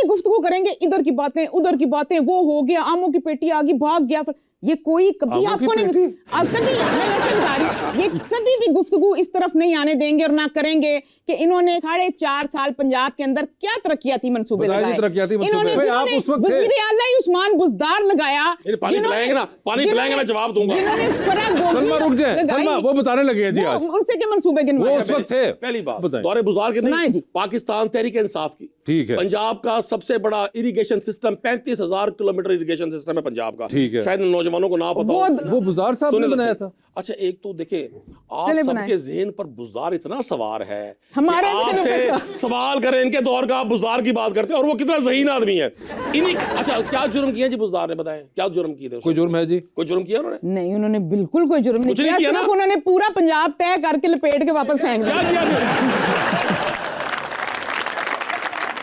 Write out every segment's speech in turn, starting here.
भी गुफ्तगू करेंगे, इधर की बातें उधर की बातें, वो हो गया, आमों की पेटी आ गई, भाग गया। ये कोई कभी आपको नहीं, कभी मैं वैसे बता रही हूँ, ये कभी भी गुफ्तगू इस तरफ नहीं आने देंगे और ना करेंगे कि इन्होंने 4.5 साल पंजाब के अंदर क्या तरक्याती मंसूबे लगाए। इन्होंने वज़ीर आला उस्मान बुज़दार लगाया। पानी पिलाएंगे ना, पानी पिलाएंगे, मैं जवाब दूंगा। सलमा रुक जाए, सलमा वो बताने लगे जी, आज उनसे क्या मंसूबे गिनवाए? वो उस वक्त थे। पहली बात दौरे बुज़दार के नहीं, पाकिस्तान तहरीक इंसाफ की, ठीक है, पंजाब का सबसे बड़ा irrigation system, 35,000 kilometre irrigation system है पंजाब का, ठीक है, शायद नौजवानों को ना पता हो, वो बुज़दार साहब ने बनाया था। अच्छा, एक तो देखे आप सबके ज़हन पर बुज़दार इतना सवार है, हमारे आपसे सवाल करें इनके दौर का, आप बुज़दार की बात करते हैं और वो कितना ज़हीन आदमी है। इन्हीं अच्छा क्या जुर्म किया जी बुज़दार ने, बताएं क्या जुर्म किए थे? कोई जुर्म है जी? कोई जुर्म किया उन्होंने? नहीं, उन्होंने बिल्कुल कोई जुर्म नहीं किया, सिर्फ उन्होंने पूरा पंजाब तय करके लपेट के वापस फेंक दिया। क्या किया?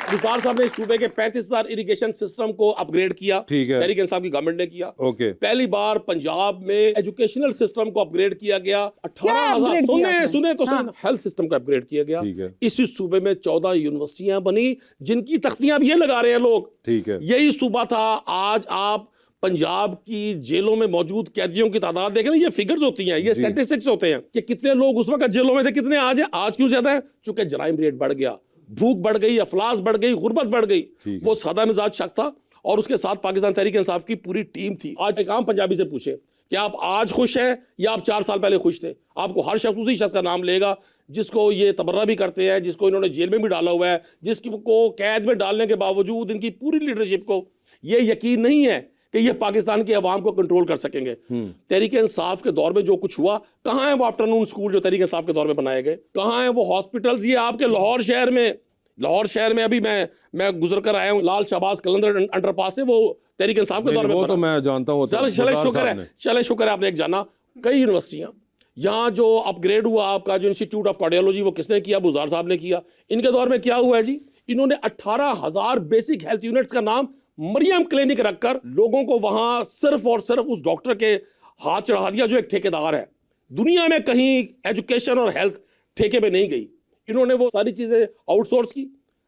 बुज़दार साहब ने सूबे के 35,000 इरिगेशन सिस्टम को अपग्रेड किया, ठीक है, तहरीक इंसाफ की गवर्नमेंट ने किया। ओके, पहली बार पंजाब में एजुकेशनल सिस्टम को अपग्रेड किया गया, 18,000 सुने तो सही, हेल्थ सिस्टम को अपग्रेड किया गया। इसी सूबे में 14 यूनिवर्सिटियां बनी जिनकी तख्तियां भी ये लगा रहे हैं लोग, ठीक है, यही सूबा था। आज आप पंजाब की जेलों में मौजूद कैदियों की तादाद देखें, ये फिगर्स होती हैं, ये स्टैटिस्टिक्स होते हैं कि कितने लोग उस वक्त जेलों में थे, कितने आज है। आज क्यों ज्यादा है? चूंकि जराइम रेट बढ़ गया, भूख बढ़ गई, अफलास बढ़ गई, गुर्बत बढ़ गई। वो सादा मिजाज शख्स था और उसके साथ पाकिस्तान तहरीक इंसाफ की पूरी टीम थी। आज एक आम पंजाबी से पूछे कि आप आज खुश हैं या आप 4 साल पहले खुश थे, आपको हर शख्स उसी शख्स का नाम लेगा जिसको ये तबर्रा भी करते हैं, जिसको इन्होंने जेल में भी डाला हुआ है, जिसको कैद में डालने के बावजूद इनकी पूरी लीडरशिप को ये यकीन नहीं है कि ये पाकिस्तान की आवाम को कंट्रोल कर सकेंगे। तहरीक इंसाफ के दौर में जो कुछ हुआ, कहाँ है वो आफ्टरनून स्कूल जो तहरीक इंसाफ के दौर में बनाए गए? कहाँ है वो हॉस्पिटल्स? ये आपके लाहौर शहर में अभी मैं गुजर कर आया हूँ, लाल शहबाज कलंदर अंडरपास से, वो तहरीक इंसाफ के दौर में वो तो मैं जानता हूँ। चले शुक्र है आपने एक जाना। कई यूनिवर्सिटियाँ यहाँ जो अपग्रेड हुआ, आपका जो इंस्टीट्यूट ऑफ कार्डियोलॉजी, वो किसने किया? बुज़दार साहब ने किया। इनके दौर में क्या हुआ है जी? इन्होंने 18,000 बेसिक हेल्थ यूनिट्स का नाम मरियम क्लिनिक रखकर लोगों को वहां सिर्फ और सिर्फ उस डॉक्टर के हाथ चढ़ा दिया जो एक ठेकेदार है। दुनिया में कहीं एजुकेशन और हेल्थ ठेके पे नहीं गई। इन्होंने वो सारी चीजें आउटसोर्स की,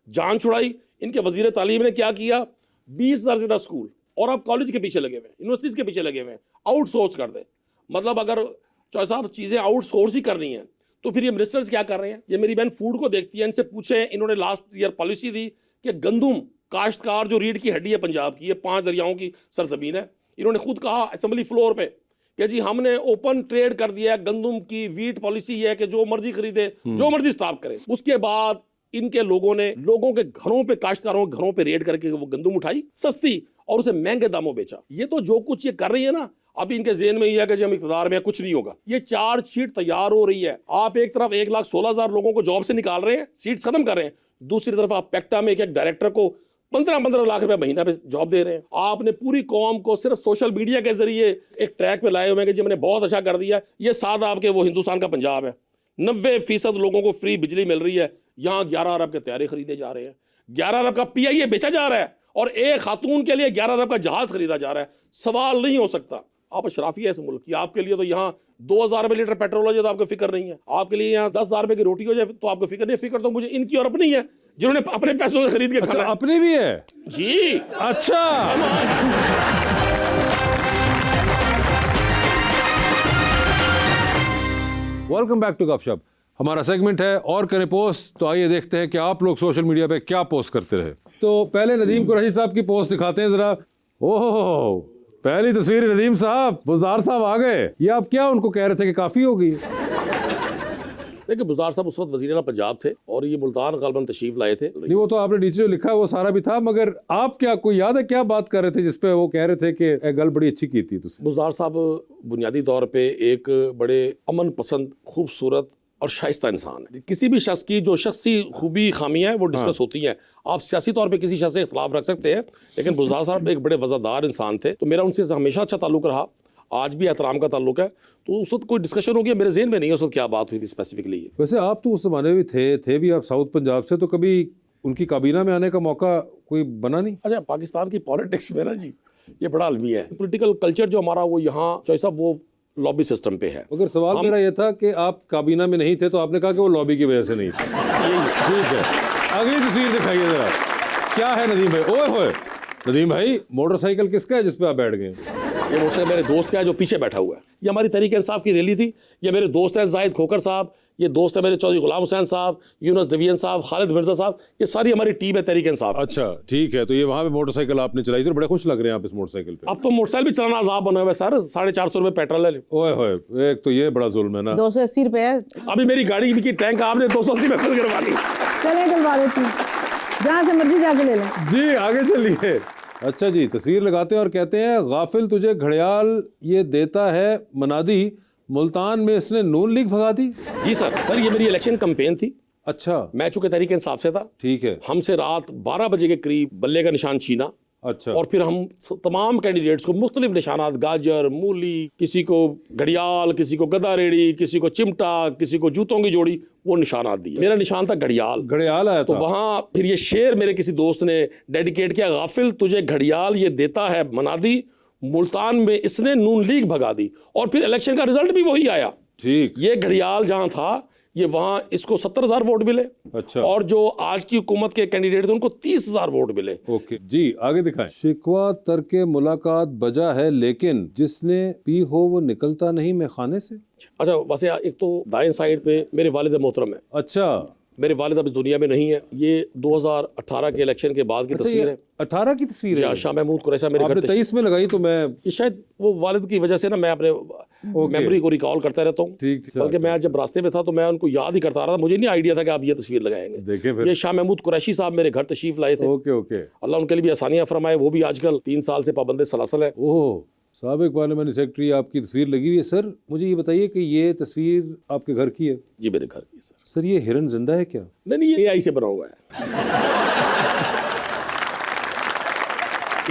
जान छुड़ाई। इनके वजीर तालीम ने क्या किया? 20,000 से ज्यादा स्कूल और अब कॉलेज के पीछे लगे हुए हैं, यूनिवर्सिटीज के पीछे लगे हुए हैं, आउटसोर्स कर दे। मतलब अगर चौधरी साहब चीजें आउटसोर्स ही करनी है तो फिर ये मिनिस्टर्स क्या कर रहे हैं? ये मेरी बहन फूड को देखती है, इनसे पूछे, इन्होंने लास्ट ईयर पॉलिसी दी कि गंदुम, काश्तकार जो रीढ़ की हड्डी है पंजाब की, ये 5 दरियाओं की सरजमीन है, इन्होंने खुद कहा असेंबली फ्लोर पे कि जी हमने ओपन ट्रेड कर दिया है गंदुम की, वीट पॉलिसी है कि जो मर्जी खरीदे, जो मर्जी स्टॉप करे। उसके बाद इनके लोगों ने लोगों के घरों पे, काश्तकारों के घरों पे रेड करके वो गंदुम उठाई सस्ती और उसे महंगे दामों बेचा। ये तो जो कुछ ये कर रही है ना, अभी इनके जेहन में ये है कि जी हम इक़्तिदार में कुछ नहीं होगा। ये चार्जशीट तैयार हो रही है। आप एक तरफ 1,16,000 लोगों को जॉब से निकाल रहे हैं, सीट्स खत्म कर रहे हैं, दूसरी तरफ आप पेक्टा में एक डायरेक्टर को 15-15 लाख रुपए महीना पे जॉब दे रहे हैं। आपने पूरी कौम को सिर्फ सोशल मीडिया के जरिए एक ट्रैक पे लाए हुए हैं कि जी मैंने बहुत अच्छा कर दिया। ये साथ आपके वो हिंदुस्तान का पंजाब है, 90% लोगों को फ्री बिजली मिल रही है। यहाँ 11 अरब के तैयारे खरीदे जा रहे हैं, 11 अरब का PIA बेचा जा रहा है और एक खातून के लिए 11 अरब का जहाज खरीदा जा रहा है। सवाल नहीं हो सकता, आप अशराफी है इस मुल्क की। आपके लिए तो यहाँ 2,000 रुपये लीटर पेट्रोल हो जाए तो आपको फिक्र नहीं है। आपके लिए यहाँ 10,000 रुपये की रोटी हो जाए तो आपको फिक्र नहीं। फिक्र तो मुझे इनकी और अपनी है जिन्होंने अपने पैसों से खरीद के खाना। अपनी भी है जी? अच्छा, वेलकम बैक टू गपशप। हमारा सेगमेंट है और करें पोस्ट। तो आइए देखते हैं कि आप लोग सोशल मीडिया पे क्या पोस्ट करते रहे। तो पहले नदीम कुरैशी साहब की पोस्ट दिखाते हैं जरा। ओहो, पहली तस्वीर नदीम साहब, बुज़दार साहब आ गए। ये आप क्या उनको कह रहे थे कि काफी होगी? देखिए, बुज़दार साहब उस वक्त वज़ीर आला पंजाब थे और ये मुल्तान ग़ालिबन तशरीफ लाए थे। नहीं, वो तो आपने नीचे जो लिखा वो सारा भी था, मगर आप क्या, कोई याद है क्या बात कर रहे थे जिसपे वो कह रहे थे कि गल बड़ी अच्छी की थी? बुज़दार साहब बुनियादी तौर पे एक बड़े अमन पसंद, खूबसूरत और शाइस्ता इंसान है। किसी भी शख्स की जो शख्सी खूबी खामियां हैं वो डिस्कस होती हैं। आप सियासी तौर पे किसी शख्स से इख्तलाफ रख सकते हैं, लेकिन बुज़दार साहब एक बड़े वज़ादार इंसान थे, तो मेरा उनसे हमेशा अच्छा ताल्लुक रहा, आज भी एहतराम का ताल्लुक है। तो उस वक्त कोई डिस्कशन हो गया, मेरे ज़हन में नहीं है उस वक्त क्या बात हुई थी स्पेसिफिकली। वैसे आप तो उस ज़माने में थे भी आप साउथ पंजाब से, तो कभी उनकी काबीना में आने का मौका कोई बना नहीं? अच्छा, पाकिस्तान की पॉलिटिक्स में ना जी ये बड़ा अलमी है। पॉलिटिकल कल्चर जो हमारा वो यहाँ चौधरी साहब वो लॉबी सिस्टम पे है। मगर सवाल मेरा ये था कि आप काबीना में नहीं थे तो आपने कहा कि वो लॉबी की वजह से नहीं थे। ठीक है, अगली तस्वीर दिखाइए जरा। क्या है नदीम भाई? ओए होए नदीम भाई, मोटरसाइकिल किसका है जिस पे आप बैठ गए? ये मोटरसाइकिल मेरे दोस्त का है जो पीछे बैठा हुआ है। ये हमारी तहरीक इंसाफ की रैली थी। ये मेरे दोस्त हैं जाहिद खोकर साहब, ये दोस्त है मेरे चौधरी गुलाम हुसैन साहब, यूनुस डिवीजन साहब, खालिद मिर्जा साहब, ये सारी हमारी टीम है तहरीक इंसाफ। अच्छा ठीक है, तो ये वहां पे मोटरसाइकिल आपने चलाई थी, बड़े खुश लग रहे हैं आप इस मोटरसाइकिल पे। अब तो मोटरसाइकिल भी चलाना अजाब बना हुआ है सर, 450 रुपये पेट्रोल है। ओए होए, एक तो ये बड़ा जुल्म है ना। 280 रुपए है। अभी मेरी गाड़ी की टैंक आपने 280 में फिल करवा ली। चले डलवा देती हूँ, जहाँ से मर्जी जाके ले लें। जी आगे चलिए। अच्छा जी, तस्वीर लगाते हैं और कहते हैं गाफिल तुझे घड़ियाल ये देता है मनादी, मुल्तान में इसने नून लीग भगा दी। जी सर ये मेरी इलेक्शन कैंपेन थी। अच्छा मैं चूंकि तहरीक इंसाफ से था, ठीक है। हमसे रात 12 बजे के करीब बल्ले का निशान छीना। अच्छा और फिर हम तमाम कैंडिडेट्स को मुख्तलिफ निशानात, गाजर, मूली, किसी को घड़ियाल, किसी को गदा रेड़ी, किसी को चिमटा, किसी को जूतों की जोड़ी, वो निशानात दिए। मेरा निशान था घड़ियाल। घड़ियाल आया तो था। वहां फिर ये शेर मेरे किसी दोस्त ने डेडिकेट किया, गाफिल तुझे घड़ियाल ये देता है मनादी, मुल्तान में इसने नून लीग भगा दी। और फिर इलेक्शन का रिजल्ट भी वही आया। ठीक। ये घड़ियाल जहां था, ये वहां इसको 70,000 वोट मिले। अच्छा। और जो आज की हुकूमत के कैंडिडेट थे उनको 30,000 वोट मिले। ओके जी आगे दिखाएं। शिकवा तरके मुलाकात बजा है, लेकिन जिसने पी हो वो निकलता नहीं मैं खाने से। अच्छा वैसे एक तो दाएं साइड पे मेरे वालिद मोहतरम है। अच्छा मेरे वालिद अब इस दुनिया में नहीं है। ये 2018 के इलेक्शन के बाद की तस्वीर है। 18 की तस्वीर है। शाह महमूद कुरैशी मेरे घर आपने 23 में लगाई तो मैं ये शायद वो वालिद की वजह से ना मैं अपने मेमोरी को रिकॉल करता रहता हूँ। ठीक, बल्कि मैं जब रास्ते में था तो मैं उनको याद ही करता रहा था, मुझे नहीं आइडिया था कि आप ये तस्वीर लगाएंगे। देखें फिर। ये शाह महमूद कुरैशी साहब मेरे घर तशरीफ लाए थे। Okay okay. अल्लाह उनके लिए भी आसानियां फरमाए। वो भी आजकल 3 साल से पाबंद सलासल है। ओह साबिक पार्लियामेंट सेक्रेटरी आपकी तस्वीर लगी हुई है। सर मुझे ये बताइए कि ये तस्वीर आपके घर की है? जी मेरे घर की सर। सर ये हिरन जिंदा है क्या? नहीं ये AI से बना हुआ है।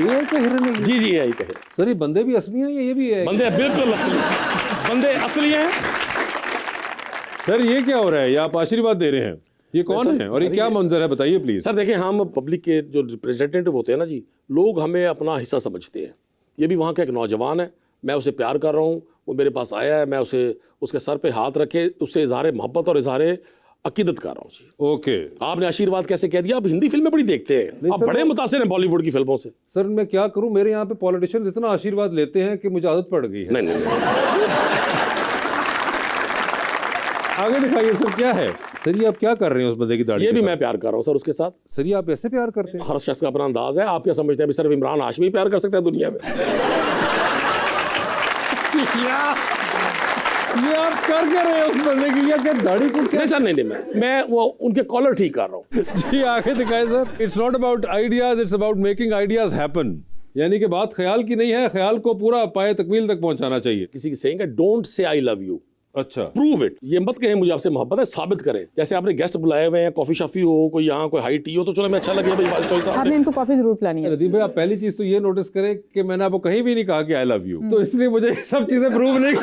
AI का हिरन है ये? जी AI का है। सर ये बंदे भी असली हैं या ये भी है? बंदे बिल्कुल असली, बंदे असली हैं। सर ये क्या हो रहा है? ये आप आशीर्वाद दे रहे हैं? ये कौन है और ये क्या मंजर है, बताइए प्लीज। सर देखें, हम पब्लिक के जो रिप्रेजेंटेटिव होते हैं ना जी, लोग हमें अपना हिस्सा समझते हैं। ये भी वहाँ का एक नौजवान है, मैं उसे प्यार कर रहा हूँ, वो मेरे पास आया है, मैं उसे उसके सर पे हाथ रखे उससे इजहार मोहब्बत और इजहार अकीदत कर रहा हूँ जी। ओके। आपने आशीर्वाद कैसे कह दिया? आप हिंदी फिल्में बड़ी देखते हैं, आप बड़े मुतासिर हैं बॉलीवुड की फिल्मों से। सर मैं क्या करूं, मेरे यहाँ पे पॉलिटिशियंस इतना आशीर्वाद लेते हैं कि मुझे आदत पड़ गई है। नहीं आगे दिखाइए सर क्या है? सर ये आप क्या कर रहे हैं उस बंदे की दाढ़ी ये के भी साथ? मैं प्यार कर रहा हूँ सर उसके साथ। सर ये आप ऐसे प्यार करते हैं? हर शख्स का अपना अंदाज है। आप क्या समझते हैं भी सिर्फ इमरान हाशमी प्यार कर सकता है दुनिया में? ये आप कर क्या रहे हैं उस बंदे की? क्या दाढ़ी को क्या? नहीं सर नहीं मैं वो उनके कॉलर ठीक कर रहा हूँ। जी आगे दिखाए sir. It's not about ideas, it's about making ideas happen. यानी कि बात ख्याल की नहीं है, ख्याल को पूरा पाए तकमील तक पहुंचाना चाहिए। किसी की सेइंग है don't say I love you, अच्छा प्रूव इट। ये मत कहें मुझे आपसे मोहब्बत है, साबित करें। जैसे आपने गेस्ट बुलाए हुए हैं, कॉफी शॉफी हो, कोई यहाँ कोई हाई टी हो, तो चलो मैं अच्छा लगे भाई वाजिद चौधरी साहब आपने ने। इनको कॉफी जरूर पिलानी है। नदीम भाई आप पहली चीज तो ये नोटिस करें कि मैंने आपको कहीं भी नहीं कहा कि आई लव यू, तो इसलिए मुझे ये सब चीजें प्रूव नहीं